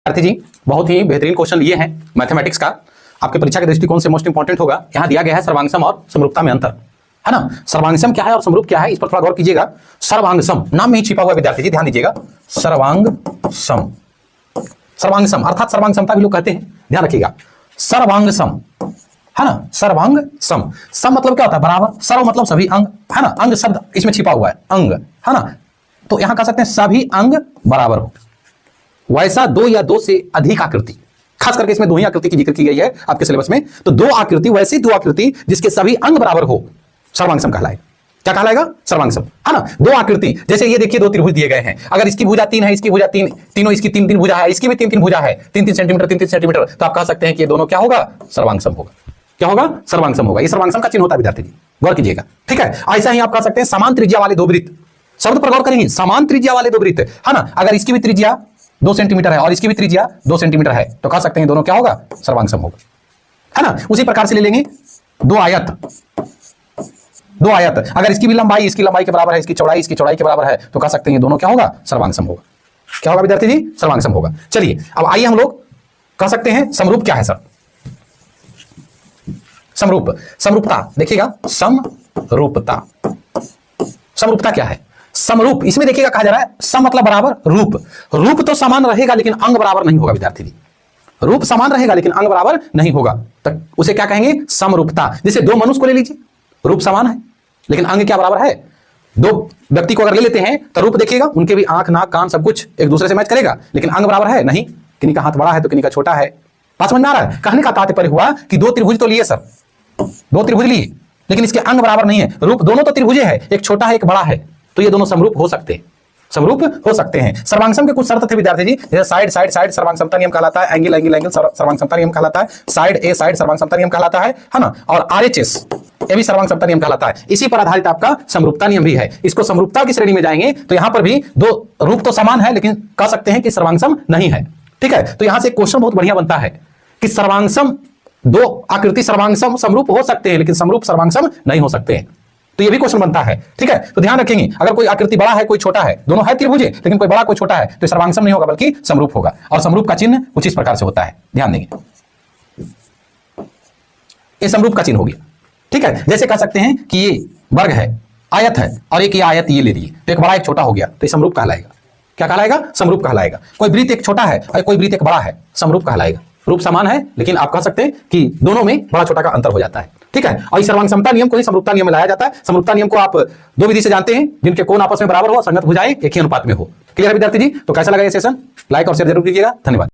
विद्यार्थी जी बहुत ही बेहतरीन क्वेश्चन लिए हैं मैथमेटिक्स का। आपके परीक्षा के दृष्टिकोण से मोस्ट इंपॉर्टेंट होगा। यहाँ दिया गया है सर्वांगसम और समरूपता में अंतर, है ना। सर्वांगसम क्या है और समरूप क्या है, इस पर थोड़ा गौर कीजिएगा। सर्वांगसम नाम में ही छिपा हुआ है विद्यार्थी जी, ध्यान दीजिएगा। सर्वांगसम, सर्वांगसम अर्थात सर्वांगसमता भी लोग कहते हैं, ध्यान रखिएगा। सर्वांगसम, है ना। सर्वांगसम, सम मतलब क्या होता है, बराबर। सर्व मतलब सभी अंग, है ना। अंग शब्द इसमें छिपा हुआ है, अंग, है ना। तो यहां कह सकते हैं सभी अंग बराबर हो, वैसा दो या दो से अधिक आकृति, खास करके इसमें दो ही आकृति की जिक्र की गई है आपके सिलेबस में। तो दो आकृति, वैसी दो आकृति जिसके सभी अंग बराबर हो, सर्वांगसम कहलाएगा। क्या कहलाएगा, सर्वांगसम, है ना। दो आकृति, जैसे ये देखिए दो त्रिभुज दिए गए हैं, अगर इसकी भुजा 3 है, इसकी भुजा 3, तीनों इसकी 3-3 भुजा है, इसकी भी 3-3 भुजा है, 3-3 सेंटीमीटर 3-3 सेंटीमीटर, तो आप कह सकते हैं कि ये दोनों क्या होगा, सर्वांगसम होगा। क्या होगा, सर्वांगसम होगा। ये सर्वांगसम का चिन्ह होता है विद्यार्थी जी, गौर कीजिएगा, ठीक है। ऐसा ही आप कह सकते हैं समान त्रिज्या वाले दो वृत्त, शब्द पर गौर करेंगे, समान त्रिज्या वाले दो वृत्त, है ना। अगर इसकी भी त्रिज्या 2 सेंटीमीटर है और इसकी भी त्रिज्या 2 सेंटीमीटर है, तो कह सकते हैं दोनों क्या होगा, सर्वांगसम होगा, है ना। उसी प्रकार से ले लेंगे दो आयत, दो आयत, अगर इसकी भी लंबाई इसकी लंबाई के बराबर है, इसकी चौड़ाई के बराबर है, तो कह सकते हैं दोनों क्या होगा, सर्वांगसम होगा। क्या होगा विद्यार्थी जी, सर्वांगसम होगा। चलिए अब आइए हम लोग कह सकते हैं समरूप क्या है सर। समरूप, समरूपता देखिएगा, समरूपता, समरूपता क्या है। समरूप, इसमें देखिएगा कहा जा रहा है सम मतलब बराबर, रूप, रूप तो समान रहेगा लेकिन अंग बराबर नहीं होगा विद्यार्थी जी। रूप समान रहेगा लेकिन अंग बराबर नहीं होगा, तो उसे क्या कहेंगे, समरूपता। जैसे दो मनुष्य को ले लीजिए, रूप समान है लेकिन अंग क्या बराबर है। दो व्यक्ति को अगर ले लेते हैं तो रूप देखिएगा, उनके भी आंख नाक कान सब कुछ एक दूसरे से मैच करेगा, लेकिन अंग बराबर है नहीं। किन्हीं का हाथ बड़ा है तो किन्हीं का छोटा है। बात समझ में आ रहा है। कहने का तात्पर्य हुआ कि दो त्रिभुज तो लिए सर, दो त्रिभुज लिए, लेकिन इसके अंग बराबर नहीं है। रूप दोनों तो त्रिभुजे है, एक छोटा है एक बड़ा है, तो ये दोनों समरूप हो सकते हैं, समरूप हो सकते हैं। सर्वांगसम के कुछ शर्त थे विद्यार्थी जी, जैसे साइड साइड साइड सर्वांगसमता नियम कहलाता है, एंगल एंगल एंगल सर्वांगसमता नियम कहलाता है, साइड ए साइड सर्वांगसमता नियम कहलाता है ना। और आरएचएस ये भी सर्वांगसमता नियम कहलाता है। इसी पर आधारित आपका समरूपता नियम भी है। इसको समरूपता की श्रेणी में जाएंगे तो यहां पर भी दो रूप तो समान है लेकिन कह सकते हैं कि सर्वांगसम नहीं है, ठीक है। तो यहां से क्वेश्चन बहुत बढ़िया बनता है कि सर्वांगसम दो आकृति सर्वांगसम समरूप हो सकते हैं लेकिन समरूप सर्वांगसम नहीं हो सकते हैं, तो ये भी क्वेश्चन बनता है, ठीक है। तो ध्यान रखेंगे, अगर कोई आकृति बड़ा है कोई छोटा है, दोनों है त्रिभुज लेकिन कोई बड़ा कोई छोटा है, तो सर्वांगसम नहीं होगा बल्कि समरूप होगा। और समरूप का चिन्ह कुछ इस प्रकार से होता है, ध्यान देंगे, ये समरूप का चिन्ह हो गया, ठीक है। जैसे कह सकते हैं कि ये वर्ग है, आयत है, और एक ये आयत ये ले लिए, तो एक बड़ा एक छोटा हो गया, तो ये समरूप कहलाएगा। क्या कहलाएगा, समरूप कहलाएगा। कोई वृत्त एक छोटा है और कोई वृत्त एक बड़ा है, समरूप कहलाएगा। रूप समान है लेकिन आप कह सकते हैं कि दोनों में बड़ा छोटा का अंतर हो जाता है, ठीक है। और इस सर्वांगसमता नियम को ही समरूपता नियम में लाया जाता है। समरूपता नियम को आप दो विधि से जानते हैं, जिनके कोण आपस में बराबर हो, संगत भुजाएं एक ही अनुपात में हो। क्लियर है विद्यार्थी जी। तो कैसा लगा ये सेशन, लाइक और शेयर जरूर कीजिएगा। धन्यवाद।